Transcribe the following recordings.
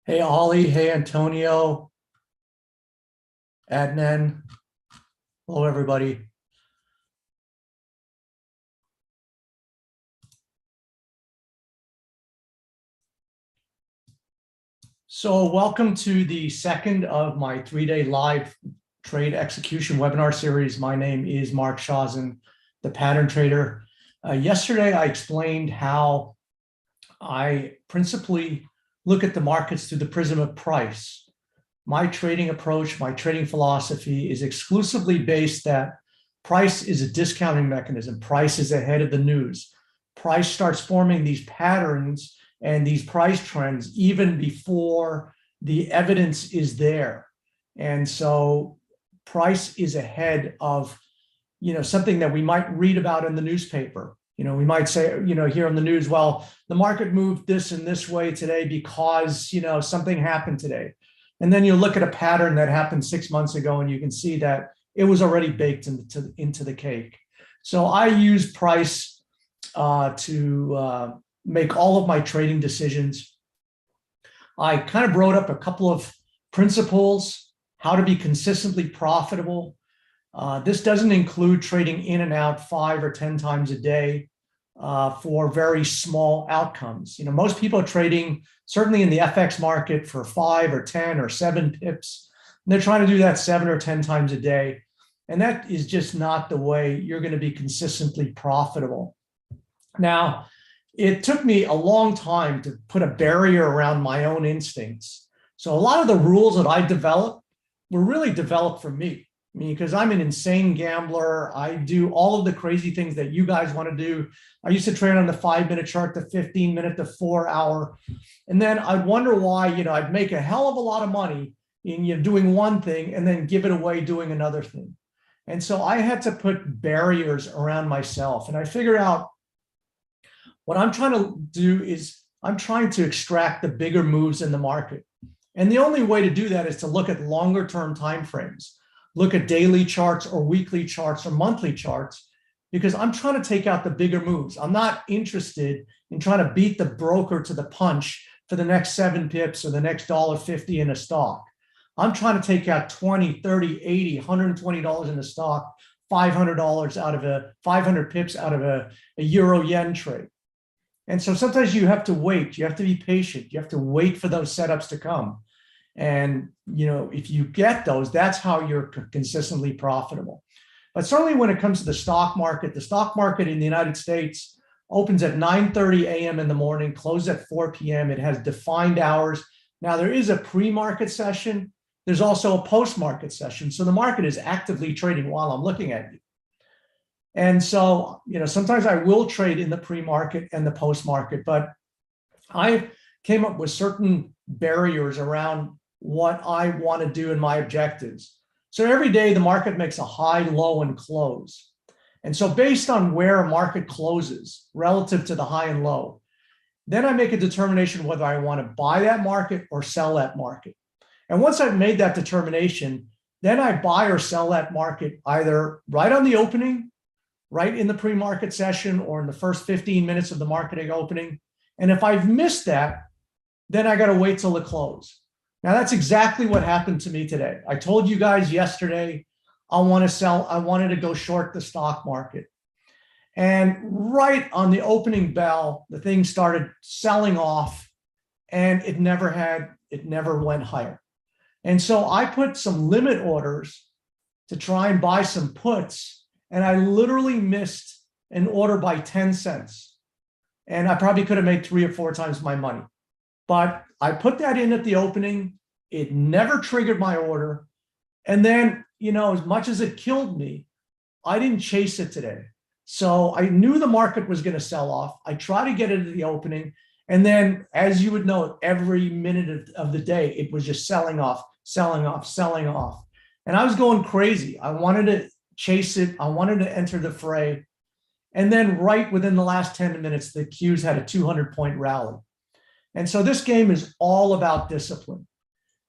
Hey, Ollie. Hey, Antonio, Adnan. Hello, everybody. So welcome to the second of my three-day live trade execution webinar series. My name is Mark Shazin, the pattern trader. Yesterday, I explained how I principally look at the markets through the prism of price. My trading approach, my trading philosophy is exclusively based that price is a discounting mechanism. Price is ahead of the news. Price starts forming these patterns and these price trends even before the evidence is there. And so price is ahead of, something that we might read about in the newspaper. We might say, here on the news, well, the market moved this and this way today because, something happened today. And then you look at a pattern that happened 6 months ago and you can see that it was already baked into the cake. So I use price to make all of my trading decisions. I kind of wrote up a couple of principles, how to be consistently profitable. This doesn't include trading in and out 5 or 10 times a day for very small outcomes. Most people are trading, certainly in the FX market, for 5 or 10 or 7 pips. And they're trying to do that 7 or 10 times a day. And that is just not the way you're going to be consistently profitable. Now, it took me a long time to put a barrier around my own instincts. So a lot of the rules that I developed were really developed for me. I mean, because I'm an insane gambler. I do all of the crazy things that you guys want to do. I used to trade on the 5-minute chart, the 15-minute, the 4-hour. And then I'd wonder why, I'd make a hell of a lot of money in doing one thing and then give it away doing another thing. And so I had to put barriers around myself. And I figured out what I'm trying to do is I'm trying to extract the bigger moves in the market. And the only way to do that is to look at longer term timeframes. Look at daily charts or weekly charts or monthly charts, because I'm trying to take out the bigger moves. I'm not interested in trying to beat the broker to the punch for the next 7 pips or the next $1.50 in a stock. I'm trying to take out 20, 30, 80, $120 in a stock, $500 out of 500 pips out of a euro yen trade. And so sometimes you have to wait. You have to be patient. You have to wait for those setups to come. And, if you get those, that's how you're consistently profitable. But certainly when it comes to the stock market in the United States opens at 9:30 a.m. in the morning, closes at 4 p.m. It has defined hours. Now, there is a pre-market session. There's also a post-market session. So the market is actively trading while I'm looking at you. And so, sometimes I will trade in the pre-market and the post-market, but I came up with certain barriers around what I want to do in my objectives. So every day the market makes a high, low, and close. And so based on where a market closes relative to the high and low, then I make a determination whether I want to buy that market or sell that market. And once I've made that determination, then I buy or sell that market either right on the opening, right in the pre-market session, or in the first 15 minutes of the marketing opening. And if I've missed that, then I got to wait till the close. Now, that's exactly what happened to me today. I told you guys yesterday, I wanted to go short the stock market. And right on the opening bell, the thing started selling off and it never went higher. And so I put some limit orders to try and buy some puts, and I literally missed an order by 10 cents. And I probably could have made 3 or 4 times my money. But I put that in at the opening. It never triggered my order. And then, as much as it killed me, I didn't chase it today. So I knew the market was going to sell off. I tried to get it at the opening. And then, as you would know, every minute of the day, it was just selling off, selling off, selling off. And I was going crazy. I wanted to chase it. I wanted to enter the fray. And then right within the last 10 minutes, the Qs had a 200-point rally. And so this game is all about discipline.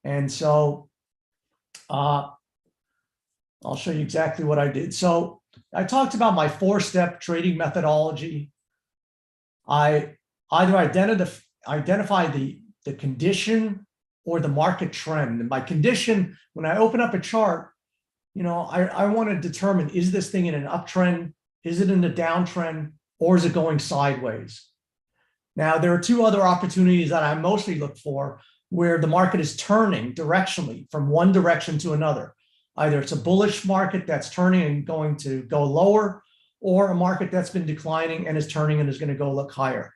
And so I'll show you exactly what I did. So I talked about my 4-step trading methodology. I either identify the condition or the market trend. And by condition, when I open up a chart, I want to determine, is this thing in an uptrend? Is it in a downtrend? Or is it going sideways? Now, there are two other opportunities that I mostly look for where the market is turning directionally from one direction to another. Either it's a bullish market that's turning and going to go lower, or a market that's been declining and is turning and is going to go look higher.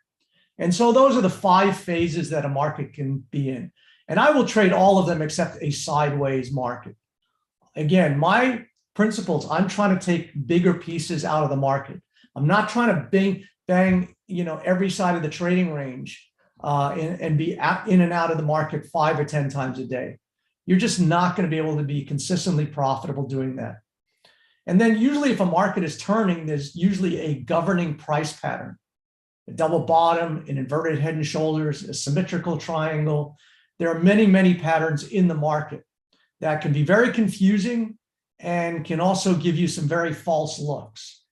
And so those are the 5 phases that a market can be in. And I will trade all of them except a sideways market. Again, my principles, I'm trying to take bigger pieces out of the market. I'm not trying to bang every side of the trading range and be in and out of the market 5 or 10 times a day. You're just not going to be able to be consistently profitable doing that. And then usually if a market is turning, there's usually a governing price pattern. A double bottom, an inverted head and shoulders, a symmetrical triangle. There are many, many patterns in the market that can be very confusing and can also give you some very false looks.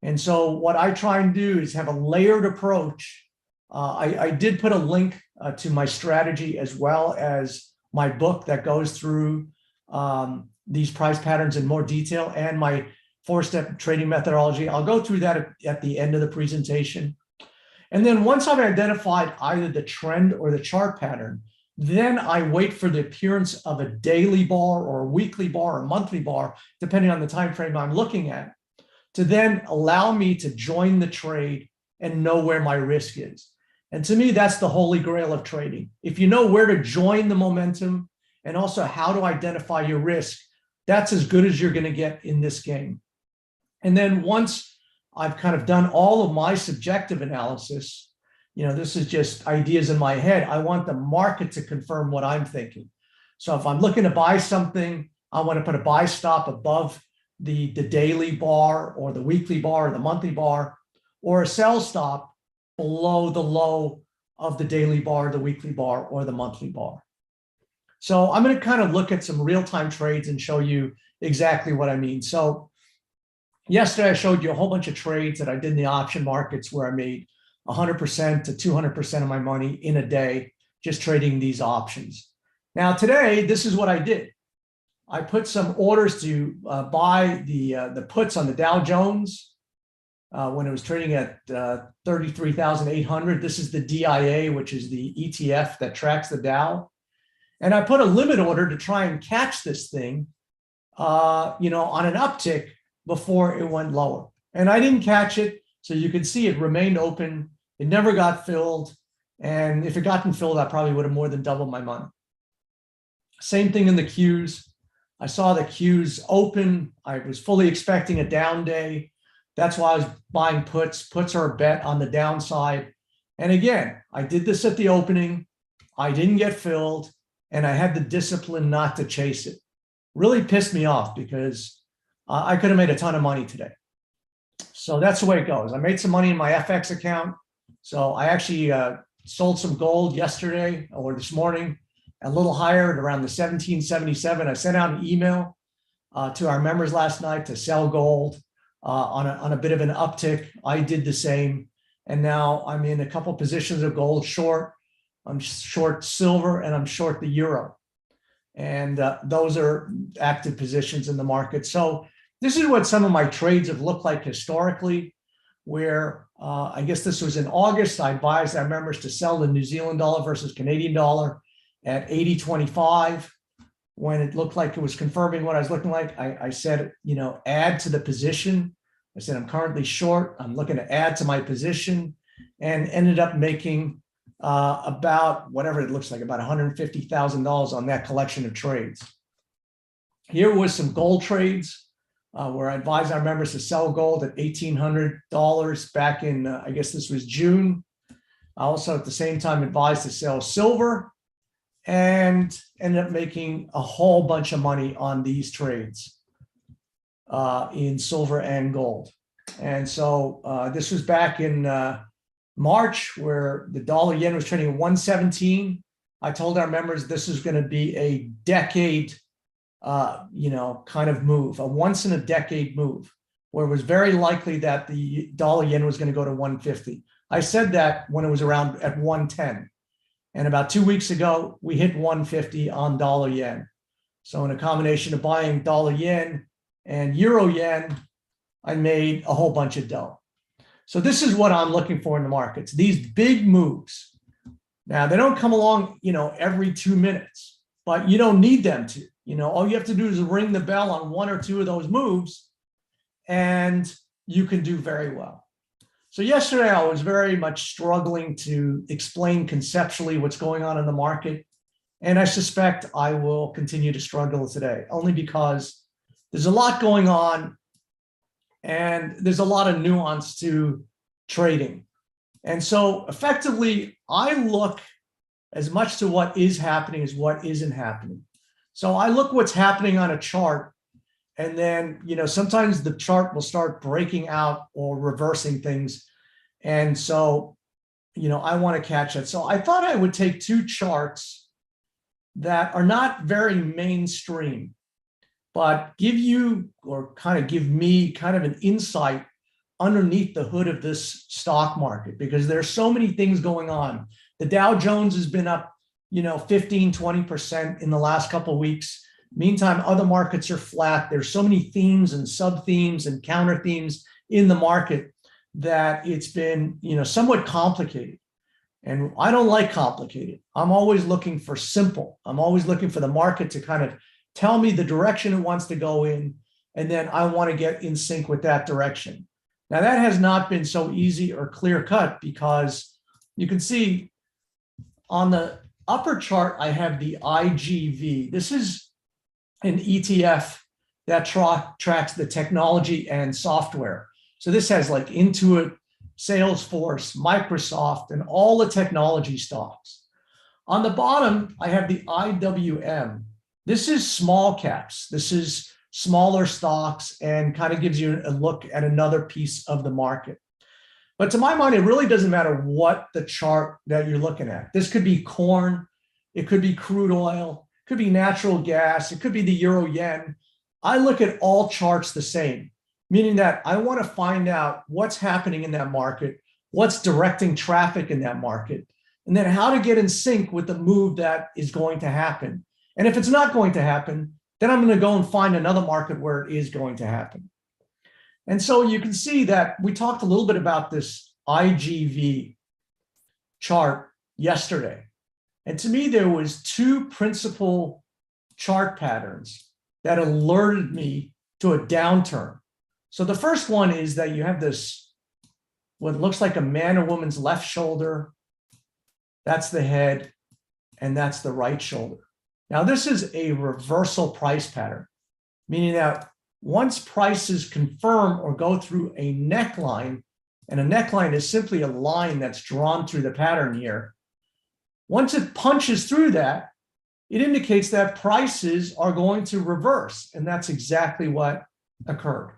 And so what I try and do is have a layered approach. I did put a link to my strategy as well as my book that goes through these price patterns in more detail and my 4-step trading methodology. I'll go through that at the end of the presentation. And then once I've identified either the trend or the chart pattern, then I wait for the appearance of a daily bar or a weekly bar or monthly bar, depending on the time frame I'm looking at, to then allow me to join the trade and know where my risk is. And to me, that's the holy grail of trading. If you know where to join the momentum and also how to identify your risk, that's as good as you're going to get in this game. And then once I've kind of done all of my subjective analysis, this is just ideas in my head. I want the market to confirm what I'm thinking. So if I'm looking to buy something, I want to put a buy stop above the daily bar or the weekly bar or the monthly bar, or a sell stop below the low of the daily bar, the weekly bar, or the monthly bar. So I'm going to kind of look at some real-time trades and show you exactly what I mean. So yesterday I showed you a whole bunch of trades that I did in the option markets where I made 100% to 200% of my money in a day just trading these options. Now today, this is what I did. I put some orders to buy the puts on the Dow Jones when it was trading at 33,800. This is the DIA, which is the ETF that tracks the Dow. And I put a limit order to try and catch this thing, on an uptick before it went lower. And I didn't catch it. So you can see it remained open. It never got filled. And if it gotten filled, I probably would have more than doubled my money. Same thing in the Qs. I saw the Qs open. I was fully expecting a down day. That's why I was buying puts. Puts are a bet on the downside. And again, I did this at the opening. I didn't get filled. And I had the discipline not to chase it. Really pissed me off because I could have made a ton of money today. So that's the way it goes. I made some money in my FX account. So I actually sold some gold yesterday or this morning, a little higher at around the 1777. I sent out an email to our members last night to sell gold on a bit of an uptick. I did the same. And now I'm in a couple positions of gold short. I'm short silver and I'm short the euro. And those are active positions in the market. So this is what some of my trades have looked like historically, where I guess this was in August. I advised our members to sell the New Zealand dollar versus Canadian dollar at 80.25. When it looked like it was confirming what I was looking like, I said, add to the position. I said, I'm currently short. I'm looking to add to my position, and ended up making about whatever it looks like, about $150,000 on that collection of trades. Here was some gold trades where I advised our members to sell gold at $1,800 back in, I guess this was June. I also at the same time advised to sell silver and ended up making a whole bunch of money on these trades in silver and gold. And so this was back in March, where the dollar yen was trading at 117. I told our members this is going to be a decade, kind of move, a once in a decade move, where it was very likely that the dollar yen was going to go to 150. I said that when it was around at 110. And about 2 weeks ago, we hit 150 on dollar yen. So in a combination of buying dollar yen and euro yen, I made a whole bunch of dough. So this is what I'm looking for in the markets, these big moves. Now, they don't come along, every 2 minutes, but you don't need them to. All you have to do is ring the bell on one or two of those moves, and you can do very well. So yesterday, I was very much struggling to explain conceptually what's going on in the market. And I suspect I will continue to struggle today, only because there's a lot going on and there's a lot of nuance to trading. And so effectively, I look as much to what is happening as what isn't happening. So I look what's happening on a chart, and then, sometimes the chart will start breaking out or reversing things. And so, I want to catch it. So I thought I would take two charts that are not very mainstream, but give you, or kind of give me kind of an insight underneath the hood of this stock market, because there's so many things going on. The Dow Jones has been up, 15, 20% in the last couple of weeks. Meantime, other markets are flat. There's so many themes and sub-themes and counter themes in the market that it's been, somewhat complicated. And I don't like complicated. I'm always looking for simple. I'm always looking for the market to kind of tell me the direction it wants to go in, and then I want to get in sync with that direction. Now, that has not been so easy or clear cut, because you can see on the upper chart, I have the IGV. This is an ETF that tracks the technology and software. So this has like Intuit, Salesforce, Microsoft, and all the technology stocks. On the bottom, I have the IWM. This is small caps. This is smaller stocks and kind of gives you a look at another piece of the market. But to my mind, it really doesn't matter what the chart that you're looking at. This could be corn, it could be crude oil, it could be natural gas, it could be the euro yen. I look at all charts the same, meaning that I want to find out what's happening in that market, what's directing traffic in that market, and then how to get in sync with the move that is going to happen. And if it's not going to happen, then I'm going to go and find another market where it is going to happen. And so you can see that we talked a little bit about this IGV chart yesterday. And to me, there was two principal chart patterns that alerted me to a downturn. So the first one is that you have this, what looks like a man or woman's left shoulder. That's the head, and that's the right shoulder. Now, this is a reversal price pattern, meaning that once prices confirm or go through a neckline, and a neckline is simply a line that's drawn through the pattern here, once it punches through that, it indicates that prices are going to reverse, and that's exactly what occurred.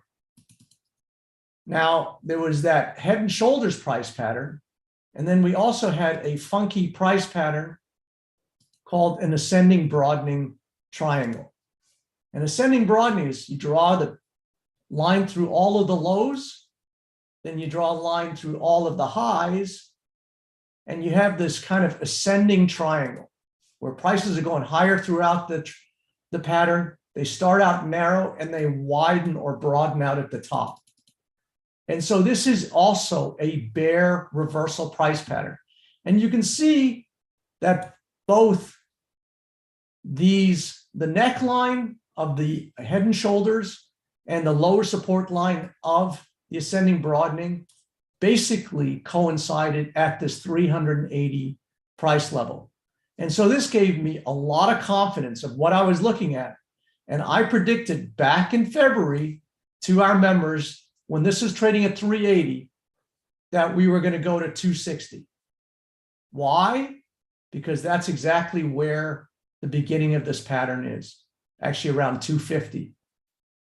Now, there was that head and shoulders price pattern, and then we also had a funky price pattern called an ascending broadening triangle. An ascending broadening is you draw the line through all of the lows, then you draw a line through all of the highs, and you have this kind of ascending triangle where prices are going higher throughout the pattern. They start out narrow and they widen or broaden out at the top. And so this is also a bear reversal price pattern. And you can see that both these, the neckline of the head and shoulders and the lower support line of the ascending broadening basically coincided at this 380 price level. And so this gave me a lot of confidence of what I was looking at. And I predicted back in February to our members, when this is trading at 380, that we were going to go to 260. Why? Because that's exactly where the beginning of this pattern is, actually around 250.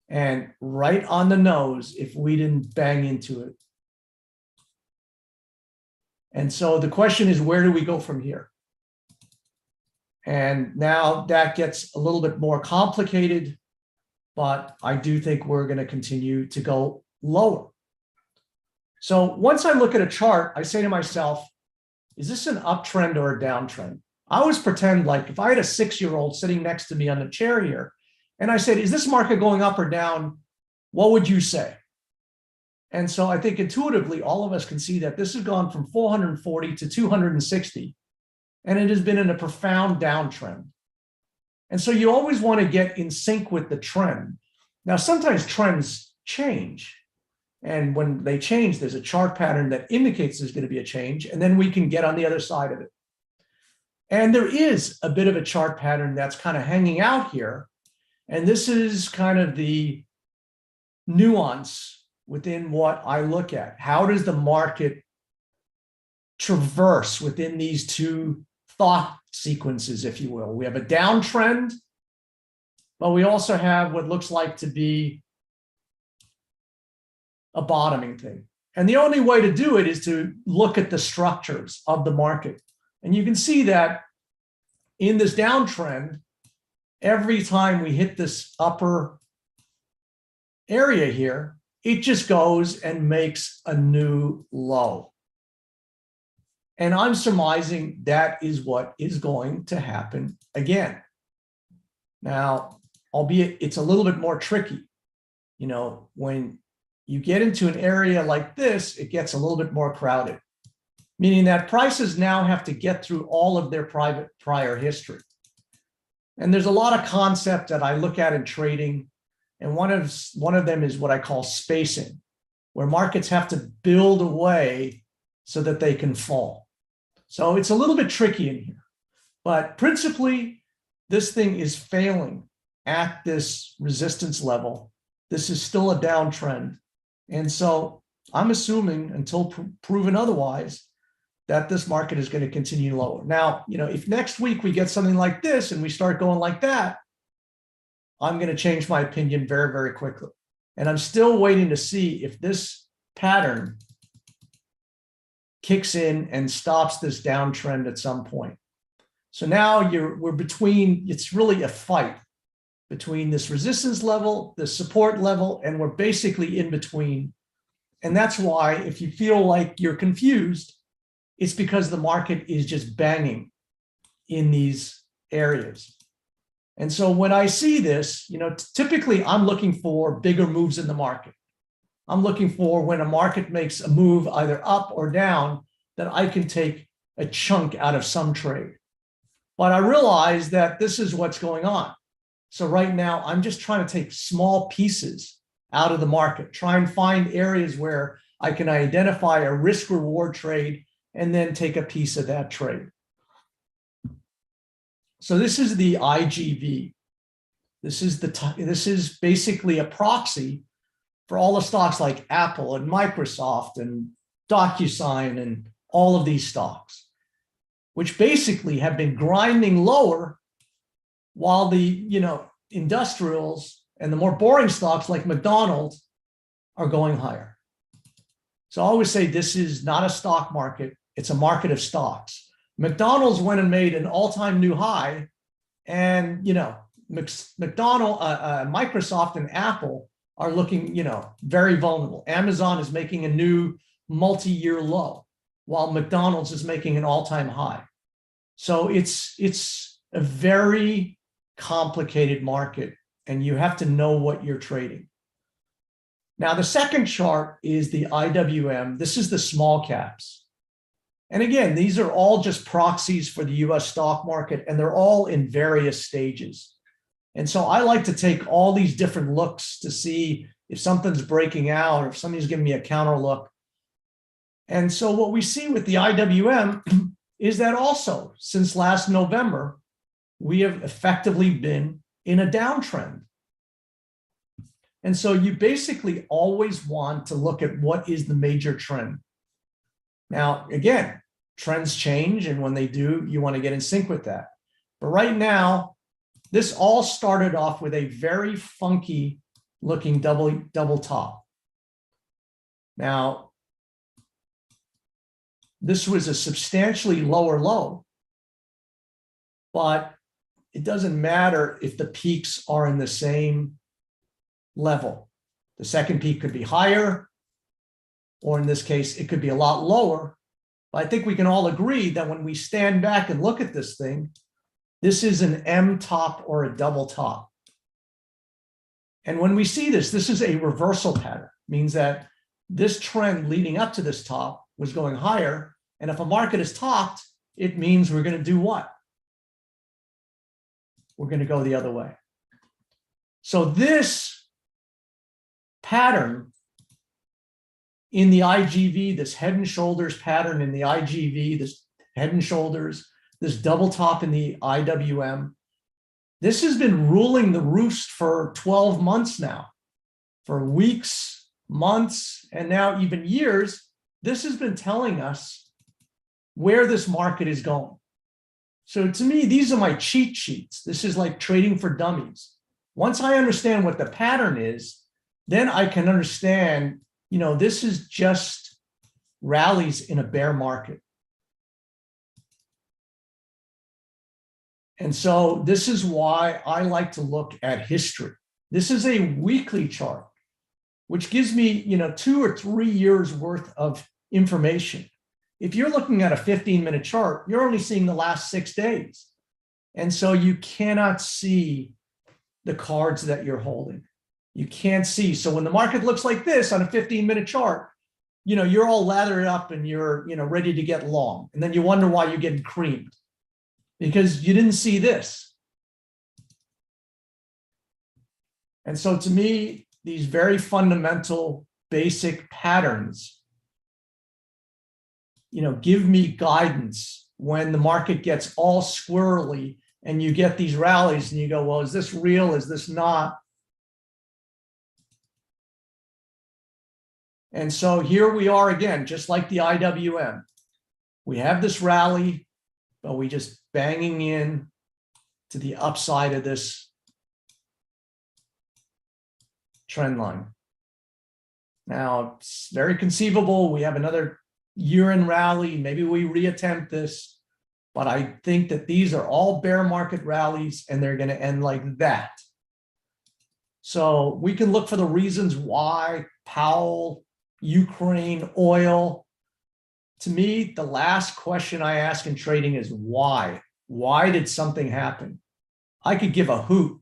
And right on the nose if we didn't bang into it. And so the question is, where do we go from here? And now that gets a little bit more complicated, but I do think we're going to continue to go lower. So once I look at a chart, I say to myself, is this an uptrend or a downtrend? I always pretend like if I had a 6-year-old sitting next to me on the chair here, and I said, is this market going up or down? What would you say? And so I think intuitively, all of us can see that this has gone from 440 to 260, and it has been in a profound downtrend. And so you always want to get in sync with the trend. Now, sometimes trends change. And when they change, there's a chart pattern that indicates there's going to be a change, and then we can get on the other side of it. And there is a bit of a chart pattern that's kind of hanging out here. And this is kind of the nuance within what I look at. How does the market traverse within these two thought sequences, if you will? We have a downtrend, but we also have what looks like to be a bottoming thing. And the only way to do it is to look at the structures of the market. And you can see that in this downtrend, every time we hit this upper area here, it just goes and makes a new low. And I'm surmising that is what is going to happen again. Now, albeit it's a little bit more tricky. You know, when you get into an area like this, it gets a little bit more crowded, meaning that prices now have to get through all of their prior history. And there's a lot of concept that I look at in trading. And one of them is what I call spacing, where markets have to build away so that they can fall. So it's a little bit tricky in here, but principally, this thing is failing at this resistance level. This is still a downtrend. And so I'm assuming, until proven otherwise, that this market is going to continue lower. Now, you know, if next week we get something like this and we start going like that, I'm going to change my opinion very, very quickly. And I'm still waiting to see if this pattern kicks in and stops this downtrend at some point. So now we're between, it's really a fight between this resistance level, the support level, and we're basically in between. And that's why if you feel like you're confused, it's because the market is just banging in these areas. And so when I see this, you know, typically I'm looking for bigger moves in the market. I'm looking for when a market makes a move either up or down, that I can take a chunk out of some trade. But I realize that this is what's going on. So right now, I'm just trying to take small pieces out of the market, try and find areas where I can identify a risk reward trade and then take a piece of that trade. So this is the IGV. This is basically a proxy for all the stocks like Apple and Microsoft and DocuSign and all of these stocks, which basically have been grinding lower while the, you know, industrials and the more boring stocks like McDonald's are going higher. So I always say this is not a stock market, it's a market of stocks. McDonald's went and made an all-time new high, and you know, Microsoft and Apple are looking, you know, very vulnerable. Amazon is making a new multi-year low, while McDonald's is making an all-time high. So it's a very complicated market, and you have to know what you're trading. Now, the second chart is the IWM. This is the small caps. And again, these are all just proxies for the US stock market, and they're all in various stages. And so I like to take all these different looks to see if something's breaking out or if somebody's giving me a counter look. And so what we see with the IWM is that also since last November, we have effectively been in a downtrend. And so you basically always want to look at what is the major trend. Now, again, trends change, and when they do, you want to get in sync with that. But right now, this all started off with a very funky looking double top. Now, this was a substantially lower low, but it doesn't matter if the peaks are in the same level. The second peak could be higher, or in this case, it could be a lot lower, But I think we can all agree that when we stand back and look at this thing, this is an M top or a double top. And when we see this, this is a reversal pattern, means that this trend leading up to this top was going higher. And if a market is topped, it means we're going to do what? We're going to go the other way. So this pattern in the IGV, this head and shoulders pattern in the IGV, this head and shoulders, this double top in the IWM, this has been ruling the roost for 12 months now. For weeks, months, and now even years, this has been telling us where this market is going. So to me, these are my cheat sheets. This is like trading for dummies. Once I understand what the pattern is, then I can understand, you know, this is just rallies in a bear market. And so this is why I like to look at history. This is a weekly chart, which gives me, you know, 2 or 3 years worth of information. If you're looking at a 15-minute chart, you're only seeing the last 6 days. And so you cannot see the cards that you're holding. You can't see. So when the market looks like this on a 15-minute chart, you know, you're all lathered up and you're, you know, ready to get long. And then you wonder why you're getting creamed, because you didn't see this. And so to me, these very fundamental, basic patterns, you know, give me guidance when the market gets all squirrely and you get these rallies and you go, well, is this real? Is this not? And so here we are again, just like the IWM. We have this rally, but we just banging in to the upside of this trend line. Now, it's very conceivable we have another year-end rally. Maybe we reattempt this, but I think that these are all bear market rallies and they're going to end like that. So we can look for the reasons why Powell, Ukraine, oil. To me, the last question I ask in trading is why? Why did something happen? I could give a hoot.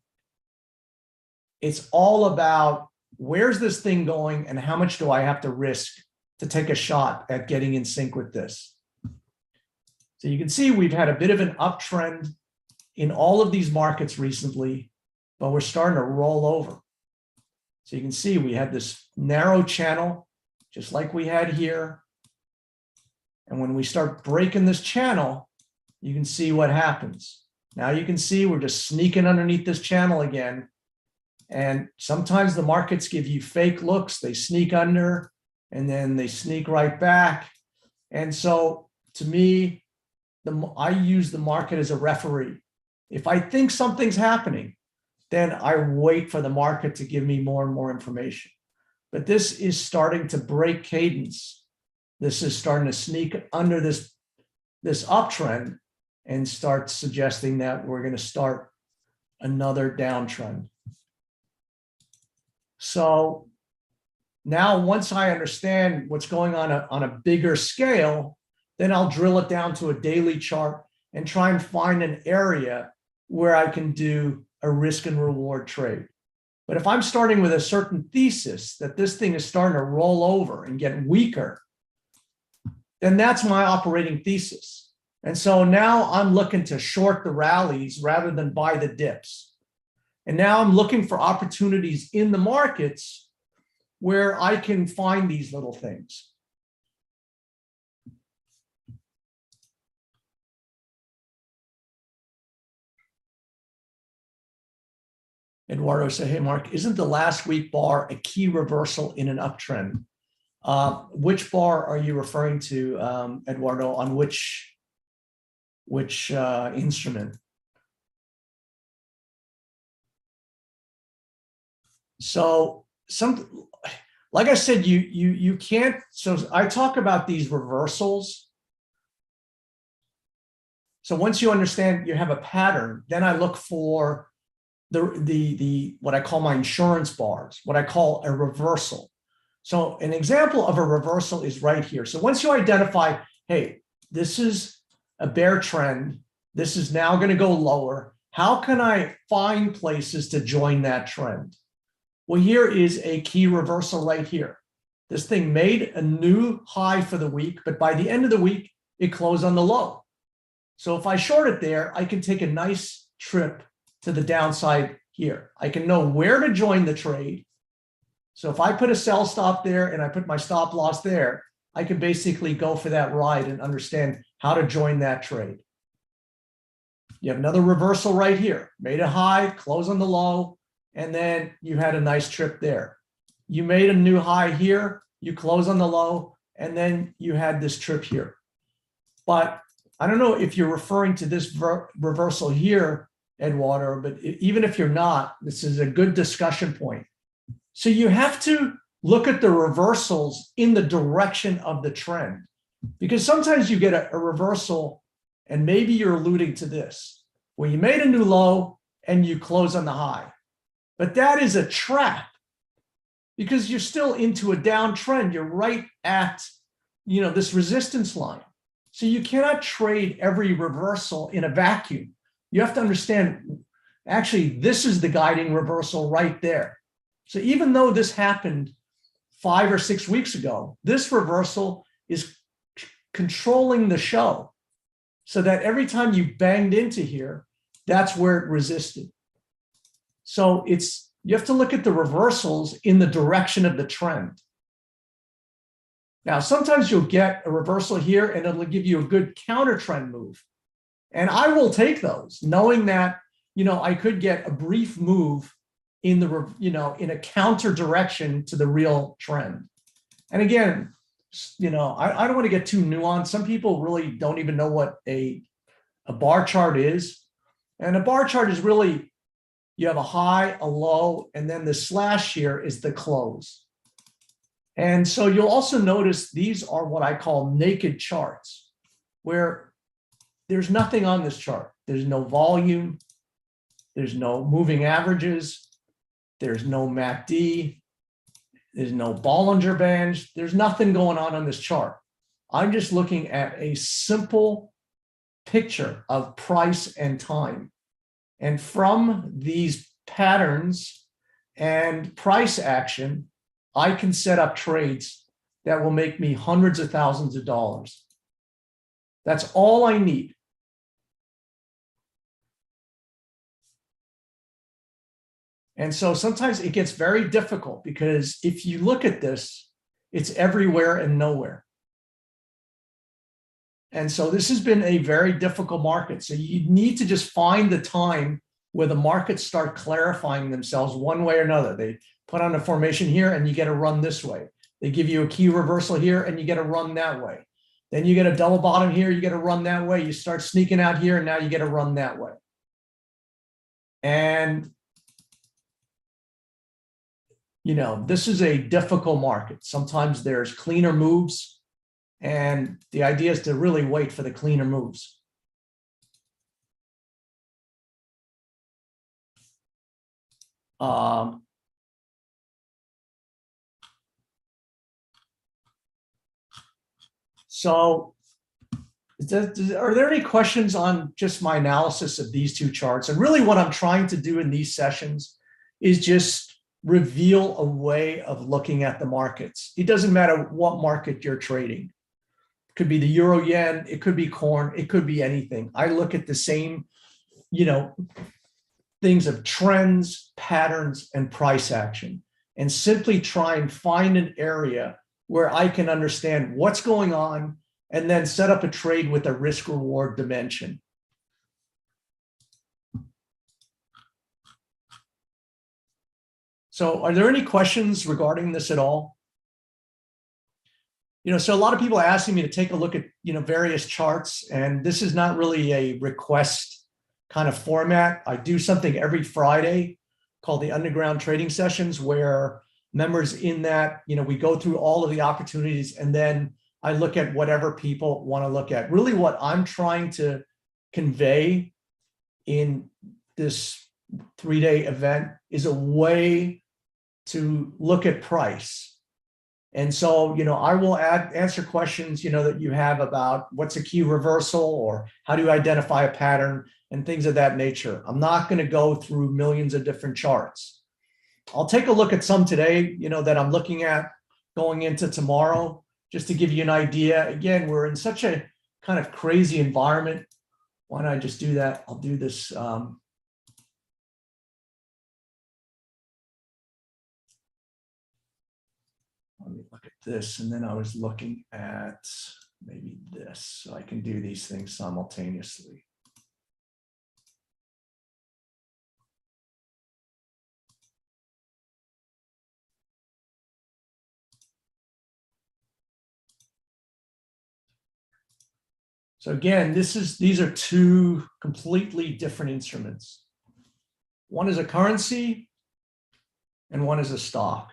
It's all about where's this thing going and how much do I have to risk to take a shot at getting in sync with this. So you can see we've had a bit of an uptrend in all of these markets recently, but we're starting to roll over. So you can see we had this narrow channel, just like we had here. And when we start breaking this channel, you can see what happens. Now you can see we're just sneaking underneath this channel again. And sometimes the markets give you fake looks. They sneak under and then they sneak right back. And so to me, I use the market as a referee. If I think something's happening, then I wait for the market to give me more and more information. But this is starting to break cadence. This is starting to sneak under this uptrend and start suggesting that we're going to start another downtrend. So now once I understand what's going on a bigger scale, then I'll drill it down to a daily chart and try and find an area where I can do a risk and reward trade. But if I'm starting with a certain thesis that this thing is starting to roll over and get weaker, then that's my operating thesis. And so now I'm looking to short the rallies rather than buy the dips. And now I'm looking for opportunities in the markets where I can find these little things. Eduardo said, hey, Mark, isn't the last week bar a key reversal in an uptrend? Which bar are you referring to, Eduardo, on which instrument? So like I said, you can't, so I talk about these reversals. So once you understand you have a pattern, then I look for the what I call my insurance bars, what I call a reversal. So an example of a reversal is right here. So once you identify hey, this is a bear trend. This is now going to go lower. How can I find places to join that trend? Well, here is a key reversal right here. This thing made a new high for the week, but by the end of the week, it closed on the low. So if I short it there, I can take a nice trip to the downside here. I can know where to join the trade. So if I put a sell stop there and I put my stop loss there, I can basically go for that ride and understand how to join that trade. You have another reversal right here. Made a high, close on the low, and then you had a nice trip there. You made a new high here, you close on the low, and then you had this trip here. But I don't know if you're referring to this reversal here, Eduardo, but even if you're not, this is a good discussion point. So you have to look at the reversals in the direction of the trend, because sometimes you get a reversal and maybe you're alluding to this, where you made a new low and you close on the high. But that is a trap because you're still into a downtrend. You're right at, this resistance line. So you cannot trade every reversal in a vacuum. You have to understand, actually, this is the guiding reversal right there. So even though this happened 5 or 6 weeks ago, this reversal is controlling the show so that every time you banged into here, that's where it resisted. So you have to look at the reversals in the direction of the trend. Now, sometimes you'll get a reversal here and it'll give you a good counter trend move. And I will take those, knowing that, I could get a brief move in in a counter direction to the real trend. And again, I don't want to get too nuanced. Some people really don't even know what a bar chart is. And a bar chart is really, you have a high, a low, and then the slash here is the close. And so you'll also notice these are what I call naked charts, where there's nothing on this chart. There's no volume. There's no moving averages. There's no MACD. There's no Bollinger Bands. There's nothing going on this chart. I'm just looking at a simple picture of price and time. And from these patterns and price action, I can set up trades that will make me hundreds of thousands of dollars. That's all I need. And so sometimes it gets very difficult because if you look at this, it's everywhere and nowhere. And so this has been a very difficult market. So you need to just find the time where the markets start clarifying themselves one way or another. They put on a formation here and you get a run this way. They give you a key reversal here and you get a run that way. Then you get a double bottom here, you get a run that way. You start sneaking out here and now you get a run that way. And this is a difficult market. Sometimes there's cleaner moves, and the idea is to really wait for the cleaner moves. So are there any questions on just my analysis of these two charts? And really what I'm trying to do in these sessions is just reveal a way of looking at the markets. It doesn't matter what market you're trading. It could be the euro yen, it could be corn, it could be anything. I look at the same, things of trends, patterns, and price action, and simply try and find an area where I can understand what's going on and then set up a trade with a risk reward dimension. So are there any questions regarding this at all? So a lot of people are asking me to take a look at, various charts, and this is not really a request kind of format. I do something every Friday called the Underground Trading Sessions, where members in that, we go through all of the opportunities and then I look at whatever people want to look at. Really what I'm trying to convey in this 3-day event is a way to look at price And so, I will answer questions, that you have about what's a key reversal or how do you identify a pattern and things of that nature. I'm not going to go through millions of different charts. I'll take a look at some today, that I'm looking at going into tomorrow, just to give you an idea. Again, we're in such a kind of crazy environment. Why don't I just do that? I'll do this. Let me look at this. And then I was looking at maybe this, so I can do these things simultaneously. So again, these are two completely different instruments. One is a currency and one is a stock.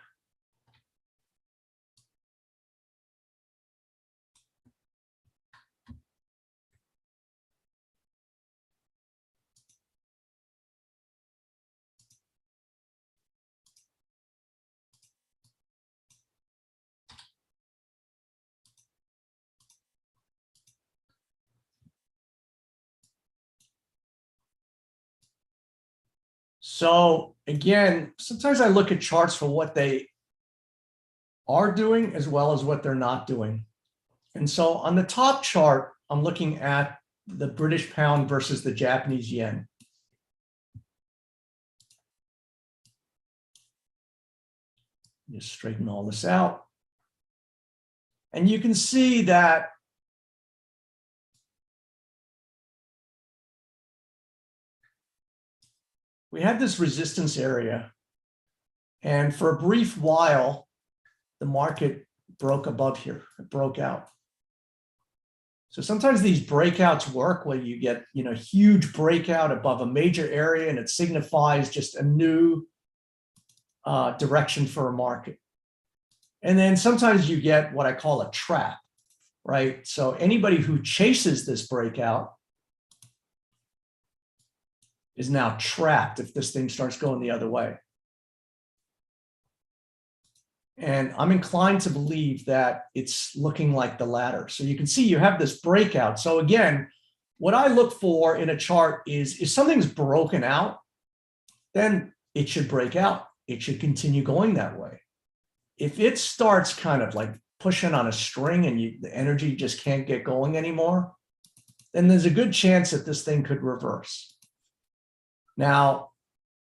So again, sometimes I look at charts for what they are doing as well as what they're not doing. And so on the top chart, I'm looking at the British pound versus the Japanese yen. Just straighten all this out. And you can see that we had this resistance area. And for a brief while, the market broke above here, it broke out. So sometimes these breakouts work where you get, huge breakout above a major area and it signifies just a new direction for a market. And then sometimes you get what I call a trap, right? So anybody who chases this breakout is now trapped if this thing starts going the other way. And I'm inclined to believe that it's looking like the latter. So you can see you have this breakout. So again, what I look for in a chart is if something's broken out, then it should break out. It should continue going that way. If it starts kind of like pushing on a string and the energy just can't get going anymore, then there's a good chance that this thing could reverse. Now,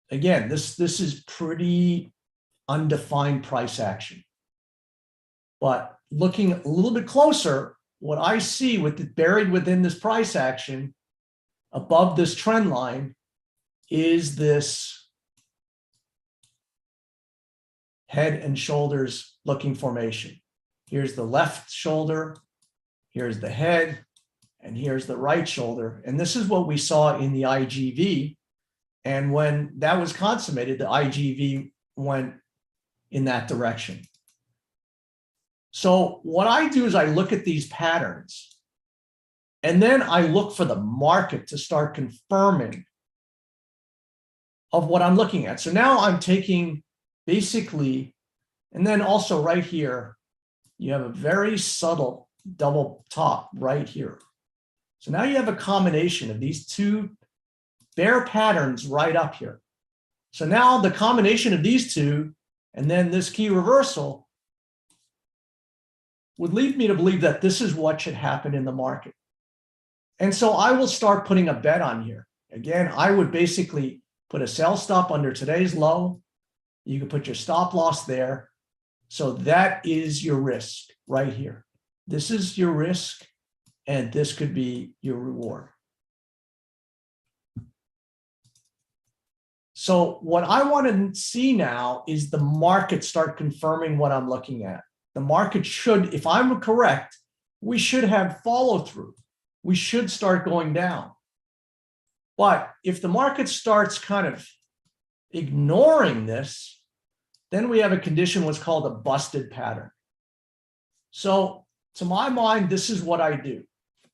again, this is pretty undefined price action. But looking a little bit closer, what I see buried within this price action above this trend line is this head and shoulders looking formation. Here's the left shoulder, here's the head, and here's the right shoulder. And this is what we saw in the IGV. And when that was consummated, the IGV went in that direction. So what I do is I look at these patterns and then I look for the market to start confirming of what I'm looking at. So now I'm taking basically, and then also right here, you have a very subtle double top right here. So now you have a combination of these two bear patterns right up here. So now the combination of these two and then this key reversal would lead me to believe that this is what should happen in the market. And so I will start putting a bet on here. Again, I would basically put a sell stop under today's low. You can put your stop loss there. So that is your risk right here. This is your risk, and this could be your reward. So what I want to see now is the market start confirming what I'm looking at. The market should, if I'm correct, we should have follow through. We should start going down. But if the market starts kind of ignoring this, then we have a condition what's called a busted pattern. So to my mind, this is what I do.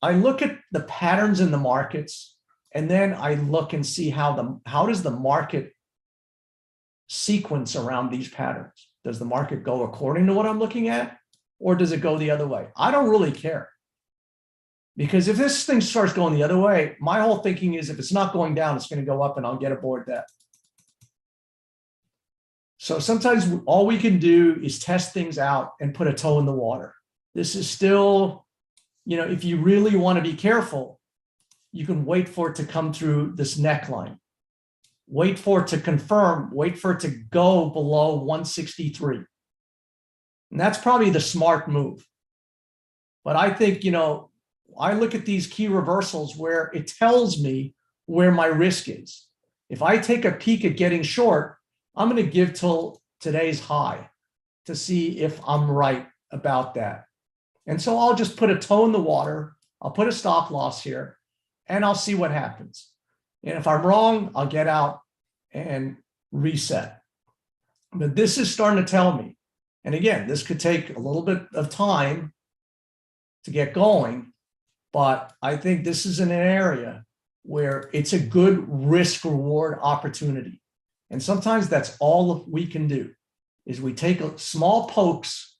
I look at the patterns in the markets, and then I look and see how does the market sequence around these patterns. Does the market go according to what I'm looking at, or does it go the other way? I don't really care. Because if this thing starts going the other way, my whole thinking is if it's not going down, it's going to go up and I'll get aboard that. So sometimes all we can do is test things out and put a toe in the water. This is still, if you really want to be careful, you can wait for it to come through this neckline. Wait for it to confirm, wait for it to go below 163. And that's probably the smart move. But I think, I look at these key reversals where it tells me where my risk is. If I take a peek at getting short, I'm going to give till today's high to see if I'm right about that. And so I'll just put a toe in the water. I'll put a stop loss here and I'll see what happens. And if I'm wrong, I'll get out and reset. But this is starting to tell me, and again, this could take a little bit of time to get going, but I think this is in an area where it's a good risk reward opportunity. And sometimes that's all we can do is we take small pokes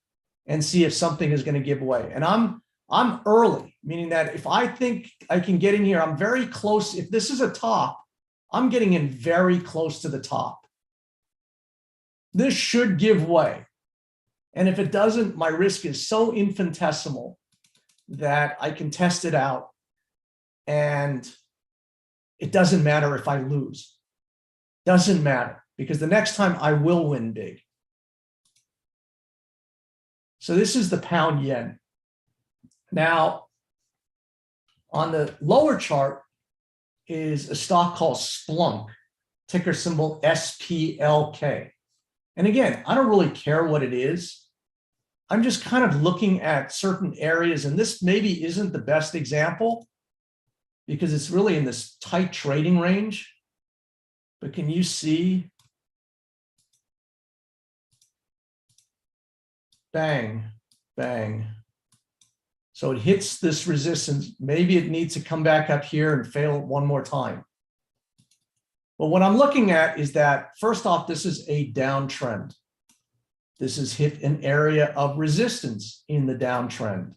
and see if something is going to give way. And I'm early, meaning that if I think I can get in here, I'm very close. If this is a top, I'm getting in very close to the top. This should give way. And if it doesn't, my risk is so infinitesimal that I can test it out. And it doesn't matter if I lose. Doesn't matter, because the next time I will win big. So this is the pound yen. Now, on the lower chart is a stock called Splunk, ticker symbol SPLK. And again, I don't really care what it is. I'm just kind of looking at certain areas, and this maybe isn't the best example because it's really in this tight trading range. But can you see? Bang, bang. So it hits this resistance. Maybe it needs to come back up here and fail one more time. But what I'm looking at is that, first off, this is a downtrend. This has hit an area of resistance in the downtrend.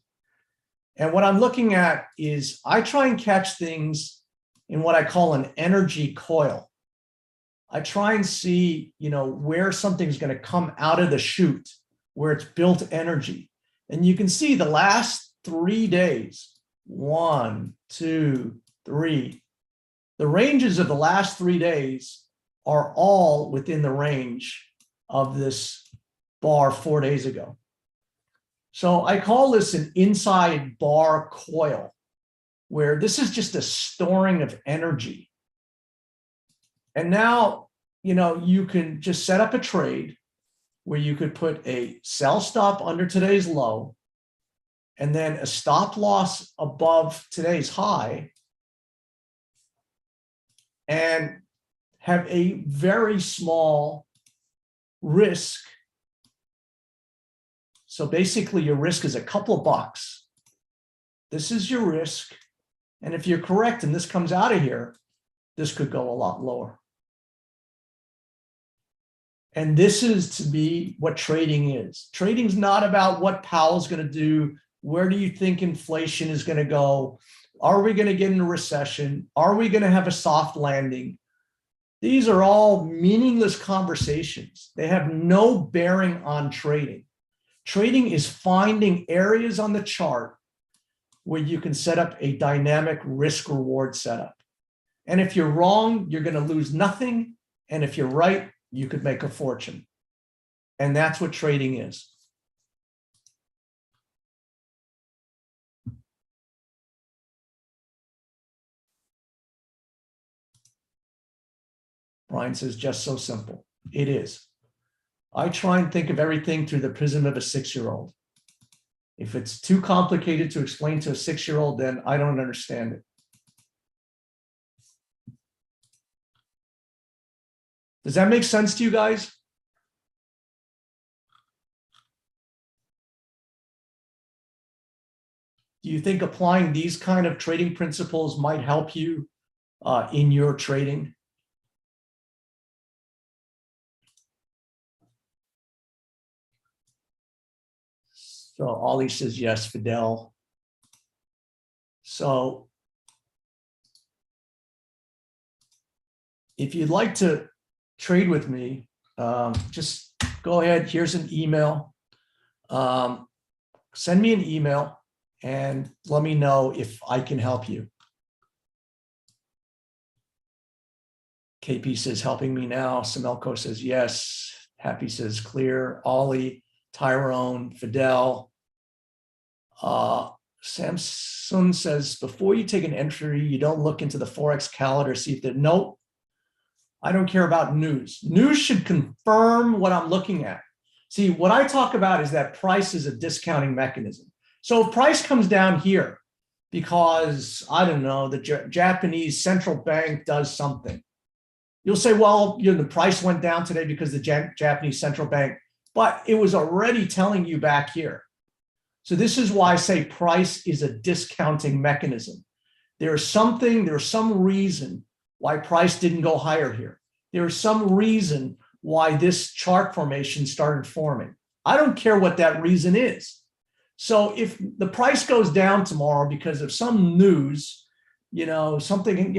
And what I'm looking at is I try and catch things in what I call an energy coil. I try and see, where something's going to come out of the chute, where it's built energy. And you can see the last 3 days, 1, 2, 3, the ranges of the last 3 days are all within the range of this bar 4 days ago. So I call this an inside bar coil, where this is just a storing of energy. And now, you can just set up a trade where you could put a sell stop under today's low and then a stop loss above today's high and have a very small risk. So basically your risk is a couple of bucks. This is your risk. And if you're correct and this comes out of here, this could go a lot lower. And this is to be what trading is. Trading's not about what Powell's going to do. Where do you think inflation is going to go? Are we going to get in a recession? Are we going to have a soft landing? These are all meaningless conversations. They have no bearing on trading. Trading is finding areas on the chart where you can set up a dynamic risk reward setup. And if you're wrong, you're going to lose nothing. And if you're right, you could make a fortune. And that's what trading is. Brian says, just so simple. It is. I try and think of everything through the prism of a 6-year-old. If it's too complicated to explain to a 6-year-old, then I don't understand it. Does that make sense to you guys? Do you think applying these kind of trading principles might help you in your trading? So Ollie says yes, Fidel. So if you'd like to trade with me, just go ahead. Here's an email. Send me an email and let me know if I can help you. KP says helping me now. Samelko says yes. Happy says clear. Ollie, Tyrone, Fidel. Samson says before you take an entry, you don't look into the Forex calendar, see if there. Nope. I don't care about news. News should confirm what I'm looking at. See, what I talk about is that price is a discounting mechanism. So if price comes down here because, I don't know, the Japanese central bank does something, you'll say, well, the price went down today because the Japanese central bank, but it was already telling you back here. So this is why I say price is a discounting mechanism. There's some reason why price didn't go higher here. There's some reason why this chart formation started forming. I don't care what that reason is. So if the price goes down tomorrow because of some news, something,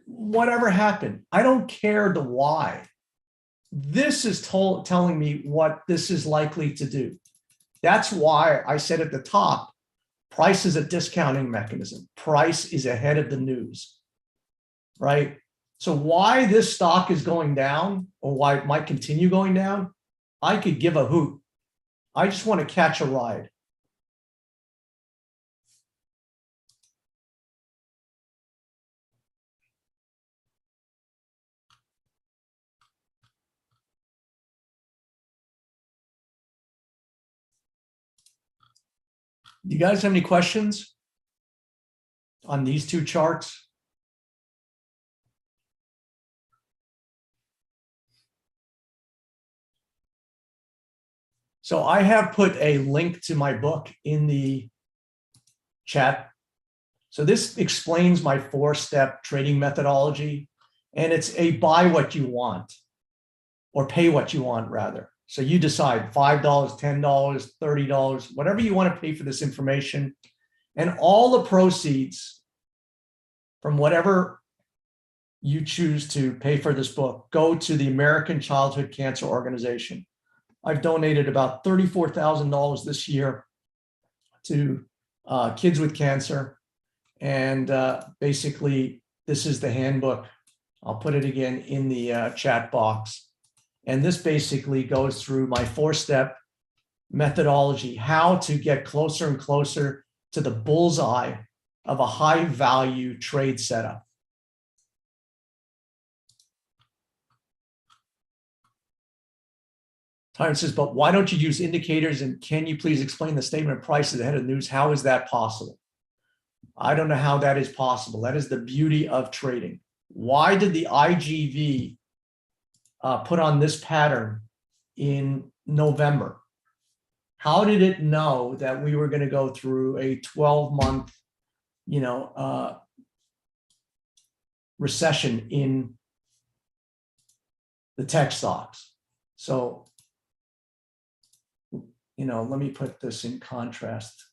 whatever happened, I don't care the why. This is telling me what this is likely to do. That's why I said at the top, price is a discounting mechanism. Price is ahead of the news, right? So why this stock is going down or why it might continue going down, I could give a hoot. I just want to catch a ride. Do you guys have any questions on these two charts? So I have put a link to my book in the chat. So this explains my 4-step trading methodology, and it's a buy what you want or pay what you want rather. So you decide $5, $10, $30, whatever you want to pay for this information, and all the proceeds from whatever you choose to pay for this book go to the American Childhood Cancer Organization. I've donated about $34,000 this year to kids with cancer. And basically, this is the handbook. I'll put it again in the chat box. And this basically goes through my 4-step methodology, how to get closer and closer to the bullseye of a high value trade setup. Tyron says, but why don't you use indicators? And can you please explain the statement of prices ahead of news? How is that possible? I don't know how that is possible. That is the beauty of trading. Why did the IGV put on this pattern in November? How did it know that we were going to go through a 12-month, recession in the tech stocks? So, let me put this in contrast.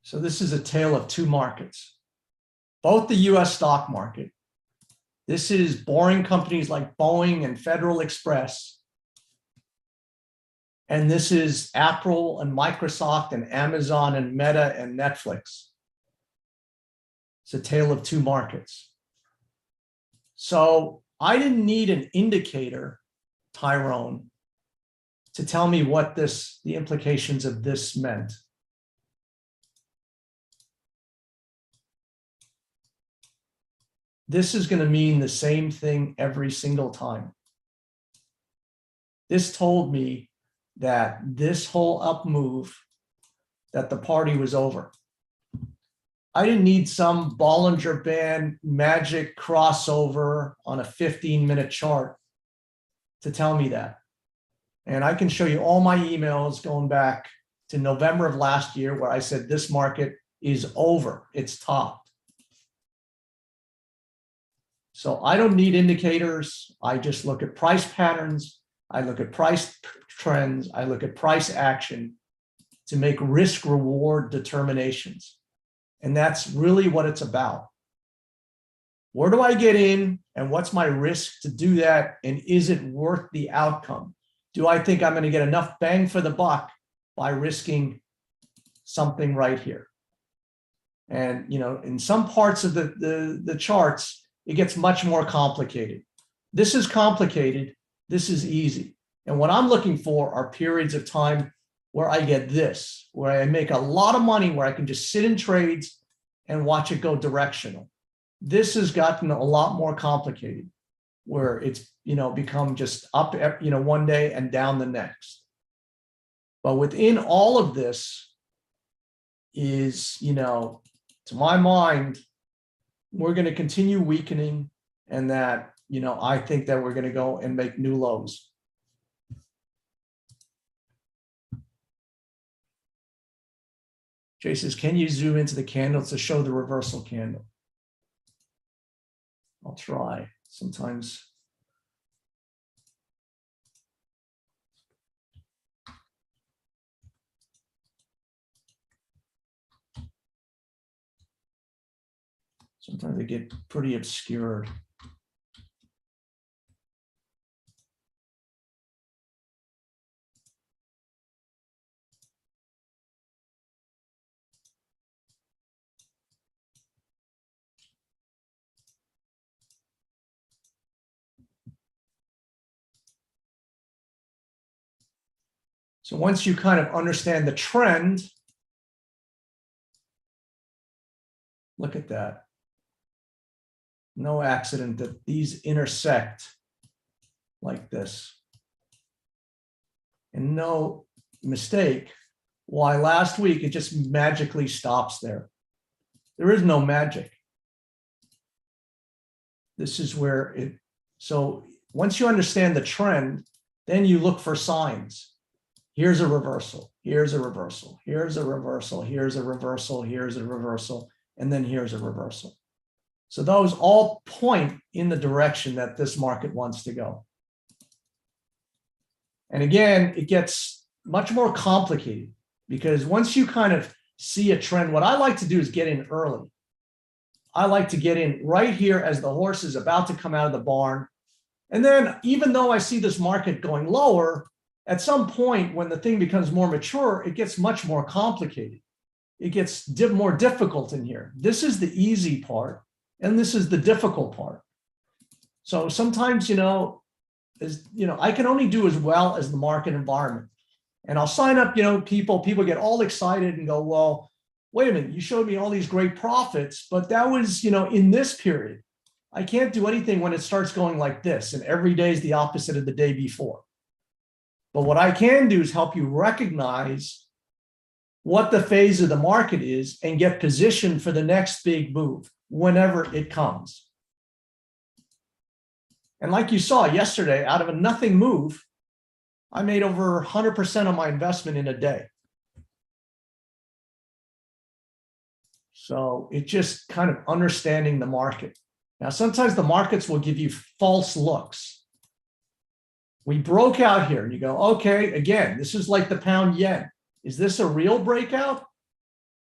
So this is a tale of two markets, both the US stock market. This is boring companies like Boeing and Federal Express. And this is Apple and Microsoft and Amazon and Meta and Netflix. It's a tale of two markets. So I didn't need an indicator, Tyrone, to tell me what the implications of this meant. This is going to mean the same thing every single time. This told me that this whole up move, that the party was over. I didn't need some Bollinger Band magic crossover on a 15-minute chart to tell me that. And I can show you all my emails going back to November of last year where I said this market is over, it's topped. So I don't need indicators. I just look at price patterns. I look at price trends. I look at price action to make risk reward determinations. And that's really what it's about. Where do I get in and what's my risk to do that? And is it worth the outcome? Do I think I'm going to get enough bang for the buck by risking something right here? And, you know, in some parts of the charts, it gets much more complicated. This is complicated. This is easy. And what I'm looking for are periods of time where I get this, where I make a lot of money, where I can just sit in trades and watch it go directional. This has gotten a lot more complicated, where it's, you know, become just up, you know, one day and down the next. But within all of this is, you know, to my mind, we're going to continue weakening, and that, you know, I think that we're going to go and make new lows. Jay says, can you zoom into the candles to show the reversal candle? I'll try. Sometimes. Sometimes they get pretty obscured. So once you kind of understand the trend, look at that. No accident that these intersect like this. And no mistake why last week it just magically stops there. There is no magic. This is where it, so once you understand the trend, then you look for signs. Here's a reversal, here's a reversal, here's a reversal, here's a reversal, here's a reversal, and then here's a reversal. So those all point in the direction that this market wants to go. And again, it gets much more complicated because once you kind of see a trend, what I like to do is get in early. I like to get in right here as the horse is about to come out of the barn. And then even though I see this market going lower, at some point when the thing becomes more mature, it gets much more complicated. It gets more difficult in here. This is the easy part. And this is the difficult part. So sometimes, you know, I can only do as well as the market environment. And I'll sign up, you know, people get all excited and go, well, wait a minute, you showed me all these great profits, but that was, you know, in this period. I can't do anything when it starts going like this, and every day is the opposite of the day before. But what I can do is help you recognize what the phase of the market is and get positioned for the next big move whenever it comes. And like you saw yesterday, out of a nothing move, I made over 100% of my investment in a day. So it's just kind of understanding the market. Now, sometimes the markets will give you false looks. We broke out here and you go, okay, again, this is like the pound yen. Is this a real breakout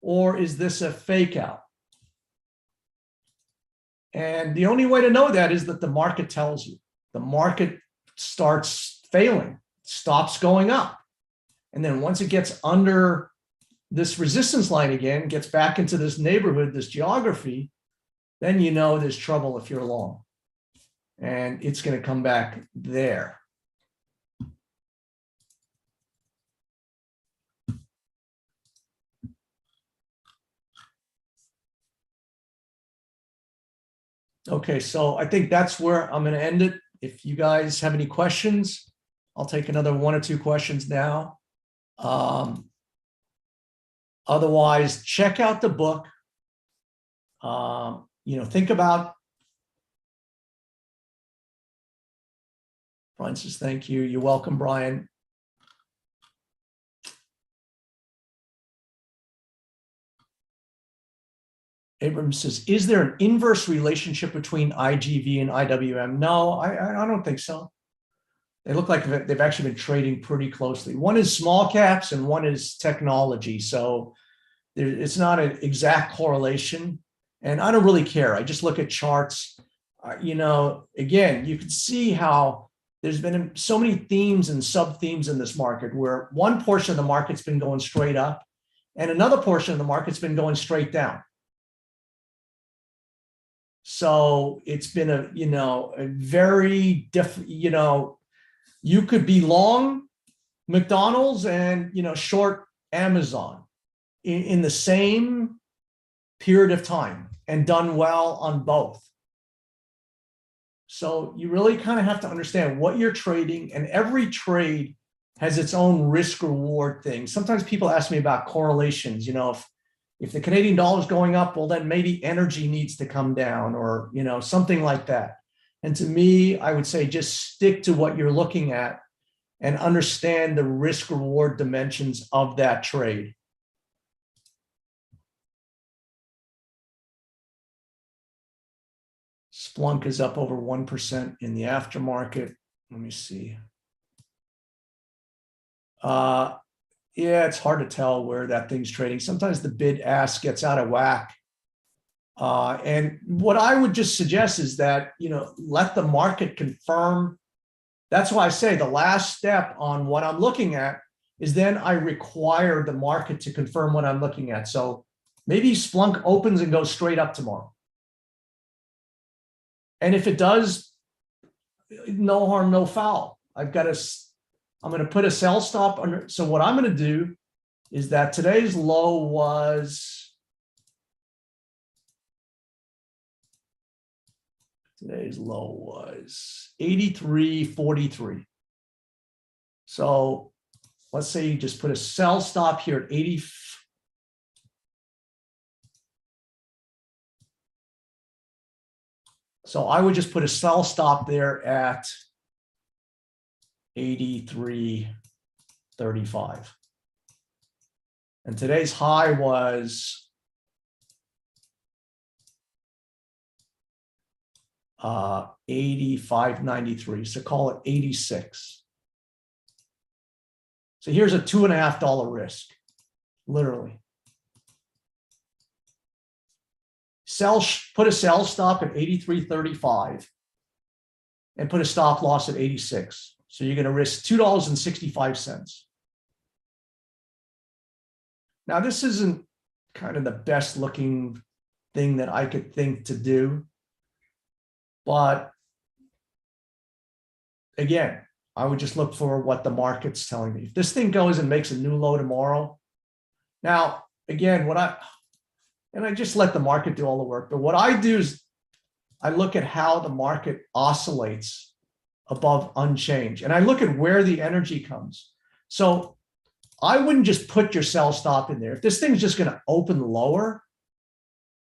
or is this a fake out? And the only way to know that is that the market tells you. The market starts failing, stops going up. And then once it gets under this resistance line again, gets back into this neighborhood, this geography, then you know there's trouble if you're long. And it's going to come back there. Okay, so I think that's where I'm going to end it. If you guys have any questions, I'll take another 1 or 2 questions now. Otherwise, check out the book. Think about. Brian says, thank you. You're welcome, Brian. Abrams says, is there an inverse relationship between IGV and IWM? No, I don't think so. They look like they've actually been trading pretty closely. One is small caps and one is technology. So it's not an exact correlation. And I don't really care. I just look at charts. Again, you can see how there's been so many themes and sub-themes in this market where one portion of the market's been going straight up and another portion of the market's been going straight down. So it's been a very different, you could be long McDonald's and, short Amazon in the same period of time and done well on both. So you really kind of have to understand what you're trading, and every trade has its own risk reward thing. Sometimes people ask me about correlations, if the Canadian dollar is going up, well, then maybe energy needs to come down or, something like that. And to me, I would say just stick to what you're looking at and understand the risk reward dimensions of that trade. Splunk is up over 1% in the aftermarket. Let me see. Yeah, it's hard to tell where that thing's trading. Sometimes the bid ask gets out of whack. And what I would just suggest is that, let the market confirm. That's why I say the last step on what I'm looking at is then I require the market to confirm what I'm looking at. So maybe Splunk opens and goes straight up tomorrow. And if it does, no harm, no foul. I'm going to put a sell stop under. So what I'm going to do is that today's low was 83.43. So let's say you just put a sell stop here at 80. So I would just put a sell stop there at 83.35. And today's high was 85.93. So call it 86. So here's a $2.50 risk, literally. Put a sell stop at 83.35 and put a stop loss at 86. So you're going to risk $2.65. Now, this isn't kind of the best looking thing that I could think to do. But again, I would just look for what the market's telling me. If this thing goes and makes a new low tomorrow, now, again, I just let the market do all the work. But what I do is I look at how the market oscillates above unchanged. And I look at where the energy comes. So I wouldn't just put your sell stop in there. If this thing's just going to open lower,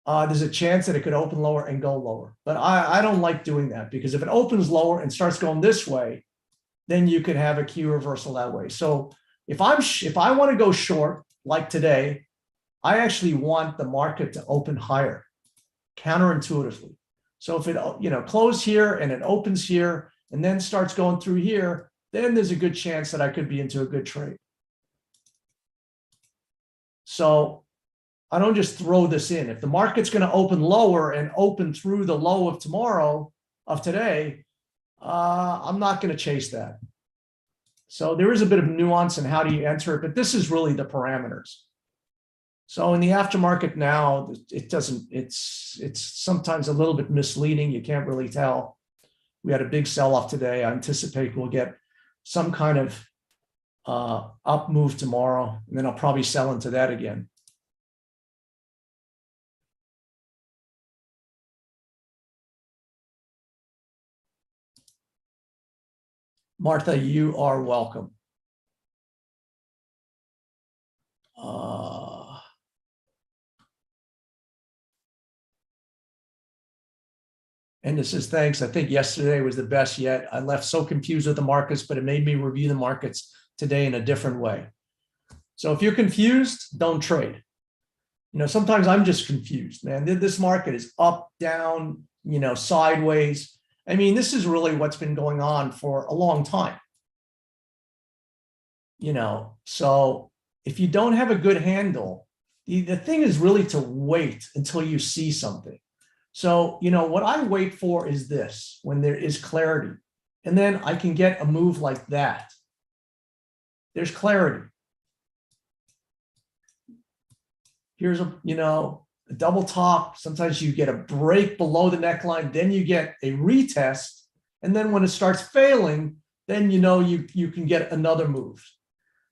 there's a chance that it could open lower and go lower. But I don't like doing that, because if it opens lower and starts going this way, then you could have a key reversal that way. So if I want to go short, like today, I actually want the market to open higher, counterintuitively. So if it close here and it opens here and then starts going through here, then there's a good chance that I could be into a good trade. So I don't just throw this in. If the market's going to open lower and open through the low of today, I'm not going to chase that. So there is a bit of nuance in how do you enter it, but this is really the parameters. So in the aftermarket now, it's sometimes a little bit misleading. You can't really tell. We had a big sell-off today. I anticipate we'll get some kind of up move tomorrow, and then I'll probably sell into that again. Martha, you are welcome. And this is thanks. I think yesterday was the best yet. I left so confused with the markets, but it made me review the markets today in a different way. So if you're confused, don't trade. Sometimes I'm just confused, man. This market is up, down, sideways. I mean, this is really what's been going on for a long time. So if you don't have a good handle, the thing is really to wait until you see something. So, what I wait for is this, when there is clarity, and then I can get a move like that. There's clarity. Here's a double top. Sometimes you get a break below the neckline, then you get a retest. And then when it starts failing, then you can get another move.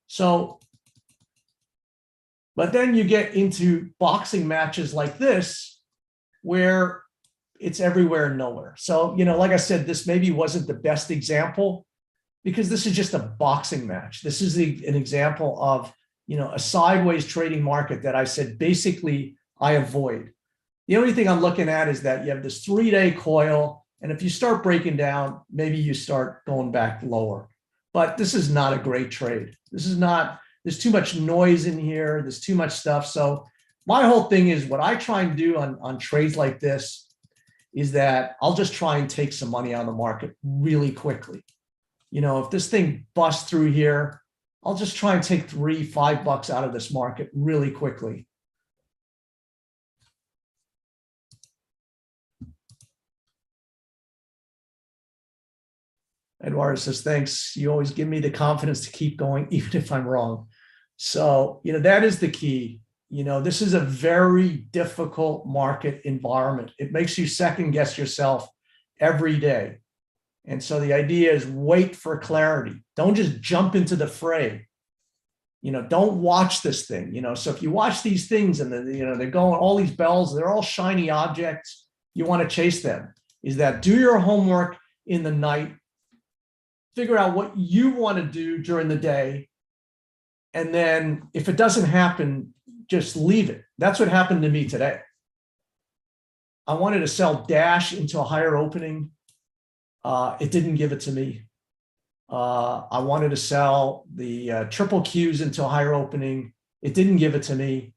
So, but then you get into boxing matches like this, where it's everywhere and nowhere. So, like I said, this maybe wasn't the best example because this is just a boxing match. This is an example of, a sideways trading market that I said, basically, I avoid. The only thing I'm looking at is that you have this 3-day coil. And if you start breaking down, maybe you start going back lower. But this is not a great trade. There's too much noise in here. There's too much stuff. So my whole thing is what I try and do on trades like this is that I'll just try and take some money out of the market really quickly. If this thing busts through here, I'll just try and take $3-5 out of this market really quickly. Eduardo says, thanks. You always give me the confidence to keep going, even if I'm wrong. So, that is the key. This is a very difficult market environment. It makes you second guess yourself every day. And so the idea is wait for clarity. Don't just jump into the fray. Don't watch this thing. So if you watch these things and they're going, all these bells, they're all shiny objects, you want to chase them. Is that do your homework in the night, figure out what you want to do during the day. And then if it doesn't happen, just leave it. That's what happened to me today. I wanted to sell Dash into a higher opening. It didn't give it to me. I wanted to sell the triple Qs into a higher opening. It didn't give it to me.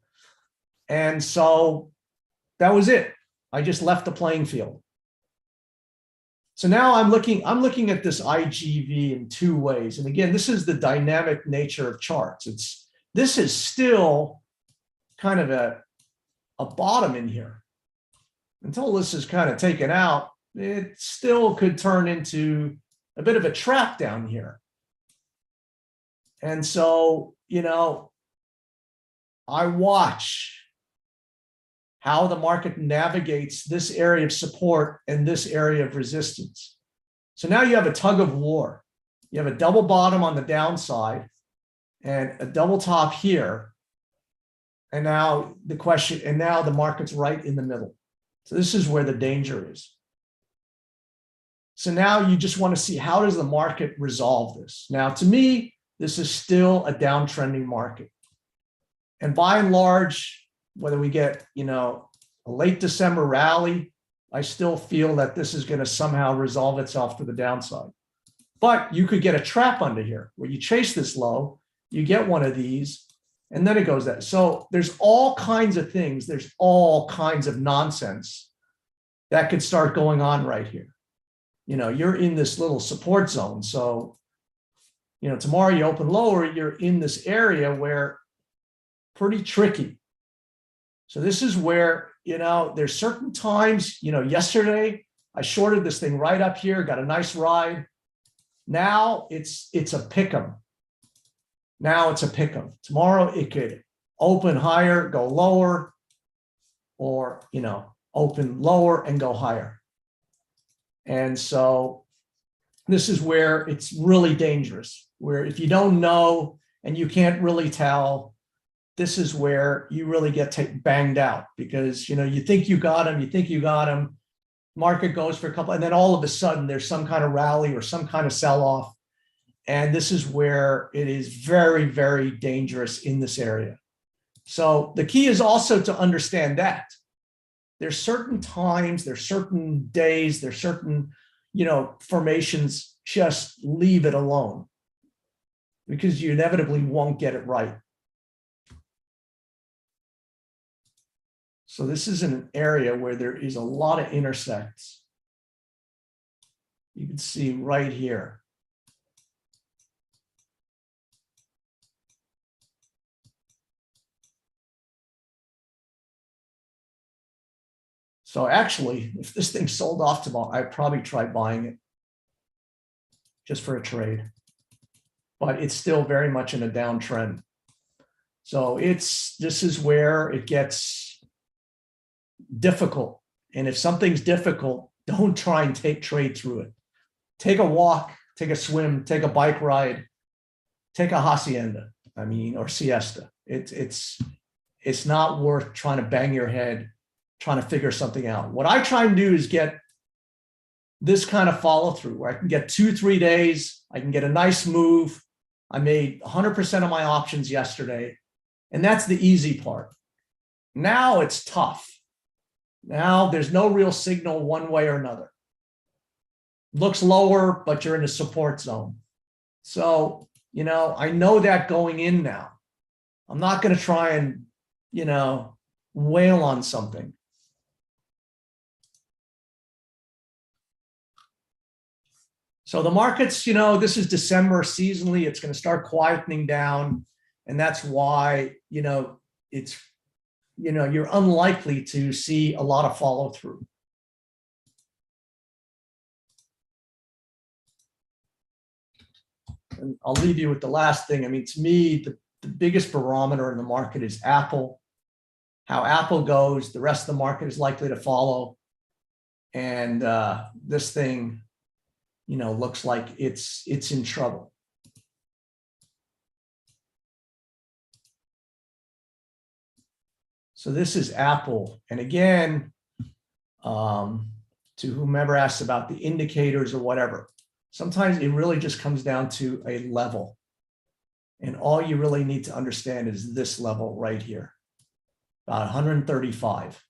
And so that was it. I just left the playing field. So now I'm looking at this IGV in two ways. And again, this is the dynamic nature of charts. This is still kind of a bottom in here. Until this is kind of taken out, it still could turn into a bit of a trap down here. And so, I watch how the market navigates this area of support and this area of resistance. So now you have a tug of war. You have a double bottom on the downside and a double top here. And now the market's right in the middle. So this is where the danger is. So now you just want to see, how does the market resolve this? Now, to me, this is still a downtrending market. And by and large, whether we get, a late December rally, I still feel that this is going to somehow resolve itself to the downside. But you could get a trap under here where you chase this low, you get one of these, and then it goes that. So there's all kinds of things. There's all kinds of nonsense that could start going on right here. You're in this little support zone. So, tomorrow you open lower, you're in this area where pretty tricky. So this is where, there's certain times, yesterday I shorted this thing right up here, got a nice ride. Now it's a pick'em. Now it's a pick'em. Tomorrow it could open higher, go lower, or, open lower and go higher. And so this is where it's really dangerous, where if you don't know and you can't really tell, this is where you really get banged out because, you think you got them, market goes for a couple, and then all of a sudden there's some kind of rally or some kind of sell-off, And this is where it is very, very dangerous in this area. So the key is also to understand that there's certain times, there's certain days, there's certain, formations, just leave it alone because you inevitably won't get it right. So this is an area where there is a lot of intersects. You can see right here. So actually, if this thing sold off tomorrow, I'd probably try buying it just for a trade. But it's still very much in a downtrend. So this is where it gets difficult. And if something's difficult, don't try and trade through it. Take a walk, take a swim, take a bike ride, take a hacienda, or siesta. It's not worth trying to bang your head trying to figure something out. What I try and do is get this kind of follow through where I can get 2-3 days. I can get a nice move. I made 100% of my options yesterday, and that's the easy part. Now it's tough. Now there's no real signal one way or another. Looks lower, but you're in a support zone. So, I know that going in now. I'm not going to try and, wail on something. So the markets, this is December seasonally, it's going to start quietening down. And that's why, it's, you're unlikely to see a lot of follow through. And I'll leave you with the last thing. To me, the biggest barometer in the market is Apple. How Apple goes, the rest of the market is likely to follow. And this thing, looks like it's in trouble. So this is Apple. And again, to whomever asks about the indicators or whatever, sometimes it really just comes down to a level. And all you really need to understand is this level right here, about 135.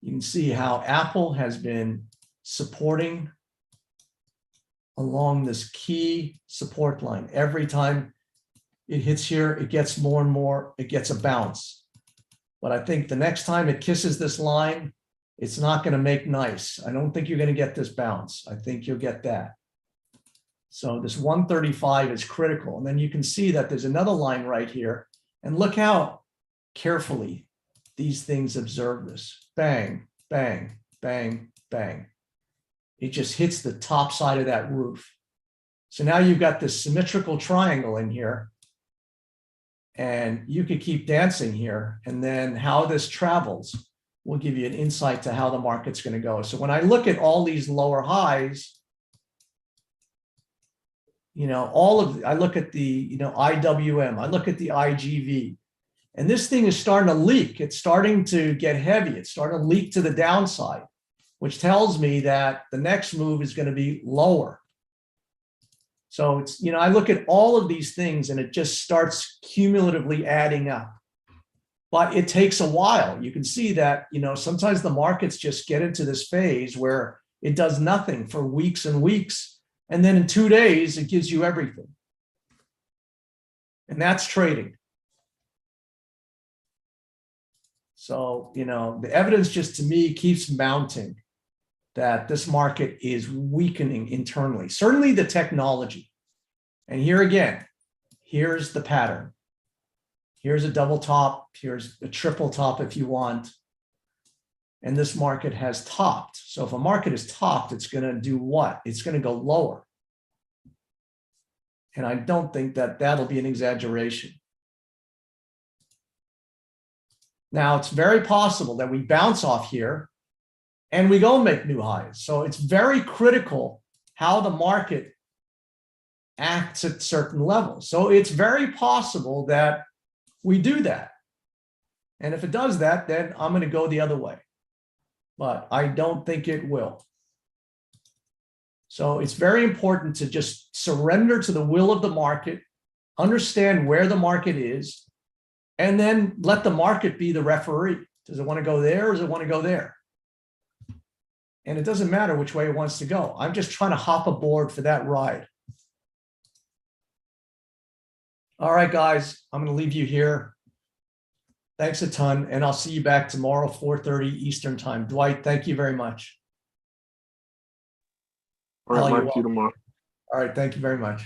You can see how Apple has been supporting along this key support line. Every time it hits here, it gets more and more, it gets a bounce. But I think the next time it kisses this line, it's not going to make nice. I don't think you're going to get this bounce. I think you'll get that. So this 135 is critical. And then you can see that there's another line right here. And look how carefully these things observe this. Bang, bang, bang, bang. It just hits the top side of that roof. So now you've got this symmetrical triangle in here. And you could keep dancing here. And then how this travels will give you an insight to how the market's going to go. So when I look at all these lower highs, I look at the, IWM, I look at the IGV, and this thing is starting to leak. It's starting to get heavy. It's starting to leak to the downside, which tells me that the next move is going to be lower. So it's, I look at all of these things and it just starts cumulatively adding up. But it takes a while. You can see that, sometimes the markets just get into this phase where it does nothing for weeks and weeks. And then in 2 days, it gives you everything. And that's trading. So, the evidence just to me keeps mounting that this market is weakening internally, certainly the technology. And here again, here's the pattern. Here's a double top, here's a triple top if you want. And this market has topped. So if a market is topped, it's going to do what? It's going to go lower. And I don't think that that'll be an exaggeration. Now, it's very possible that we bounce off here and we go make new highs. So it's very critical how the market acts at certain levels. So it's very possible that we do that. And if it does that, then I'm going to go the other way. But I don't think it will. So it's very important to just surrender to the will of the market, understand where the market is, and then let the market be the referee. Does it want to go there or does it want to go there? And it doesn't matter which way it wants to go. I'm just trying to hop aboard for that ride. All right, guys, I'm going to leave you here. Thanks a ton, and I'll see you back tomorrow, 4:30 Eastern time. Dwight, thank you very much. All right, Mark, see you tomorrow. All right, thank you very much.